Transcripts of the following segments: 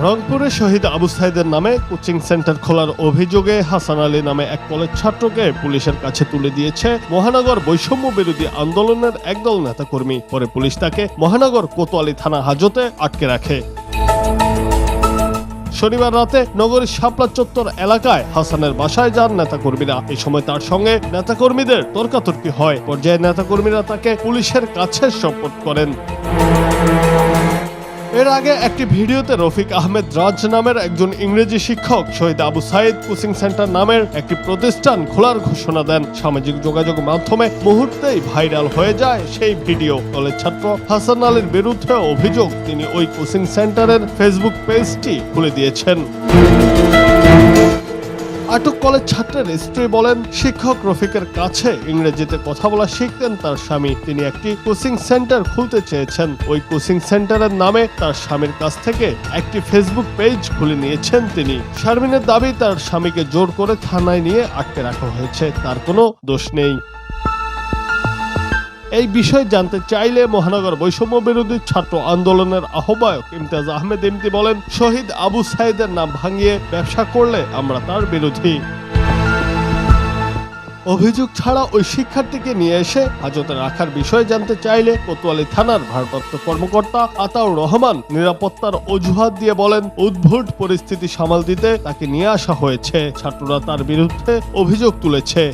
রংপুরে শহীদ আবু সাইদের নামে কোচিং সেন্টার খোলার অভিযোগে হাসান আলী নামে এক কলেজ ছাত্রকে পুলিশের কাছে তুলে দিয়েছে মহানগর বৈষম্য বিরোধী আন্দোলনের একদল নেতাকর্মী। পরে পুলিশ তাকে মহানগর কোতোয়ালি থানা হাজতে আটকে রাখে। শনিবার রাতে নগরীর শাপলা চত্বর এলাকায় হাসানের বাসায় যান নেতাকর্মীরা। এই সময় তার সঙ্গে নেতাকর্মীদের তর্কাতর্কি হয়। পর্যায়ে নেতাকর্মীরা তাকে পুলিশের কাছে সোপর্দ করেন। এর আগে একটি ভিডিওতে রফিক আহমেদ রাজ নামের একজন ইংরেজি শিক্ষক শহীদ আবু সাইদ কোচিং সেন্টার নামের একটি প্রতিষ্ঠান খোলার ঘোষণা দেন। সামাজিক যোগাযোগ মাধ্যমে মুহূর্তেই ভাইরাল হয়ে যায় সেই ভিডিও। কলেজ ছাত্র হাসান আলীর বিরুদ্ধে অভিযোগ, তিনি ওই কোচিং সেন্টারের ফেসবুক পেজটি খুলে দিয়েছেন। আটক কলেজ ছাত্রের স্ত্রী বলেন, শিক্ষক রফিকের কাছে ইংরেজিতে কথা বলা শিখতেন তার স্বামী। তিনি একটি কোচিং সেন্টার খুলতে চেয়েছেন। ওই কোচিং সেন্টারের নামে তার স্বামীর কাছ থেকে একটি ফেসবুক পেজ খুলে নিয়েছেন তিনি। শারমিনের দাবি, তার স্বামীকে জোর করে থানায় নিয়ে আটকে রাখা হয়েছে, তার কোনো দোষ নেই। এই বিষয়ে জানতে চাইলে মহানগর বৈষম্য বিরোধী ছাত্র আন্দোলনের আহ্বায়ক ইমতিয়াজ আহমেদ ইমতি বলেন, শহীদ আবু সাইদের নাম ভাঙিয়ে ব্যবসা করলে আমরা তার বিরোধী। অভিযোগ ছাড়া ওই শিক্ষার্থীকে নিয়ে এসে হাজতে রাখার বিষয়ে জানতে চাইলে কোতোয়ালি থানার ভারপ্রাপ্ত কর্মকর্তা আতাউর রহমান নিরাপত্তার অজুহাত দিয়ে বলেন, উদ্ভট পরিস্থিতি সামাল দিতে তাকে নিয়ে আসা হয়েছে। ছাত্ররা তার বিরুদ্ধে অভিযোগ তুলেছে।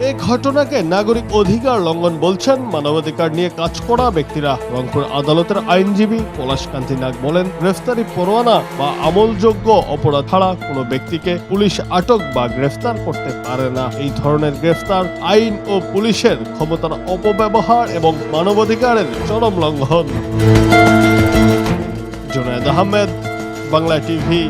এই ঘটনাকে নাগরিক অধিকার লঙ্ঘন বলছেন মানবাধিকার নিয়ে কাজ করা ব্যক্তিরা। রংপুর আদালতের আইনজীবী পলাশকান্তি নাগ বলেন, গ্রেফতারি পরোয়ানা বা আমলযোগ্য অপরাধ ছাড়া কোনো ব্যক্তিকে পুলিশ আটক বা গ্রেফতার করতে পারে না। এই ধরনের গ্রেফতার আইন ও পুলিশের ক্ষমতার অপব্যবহার এবং মানবাধিকারের চরম লঙ্ঘন। জুনায়েদ আহমেদ, বাংলা টিভি।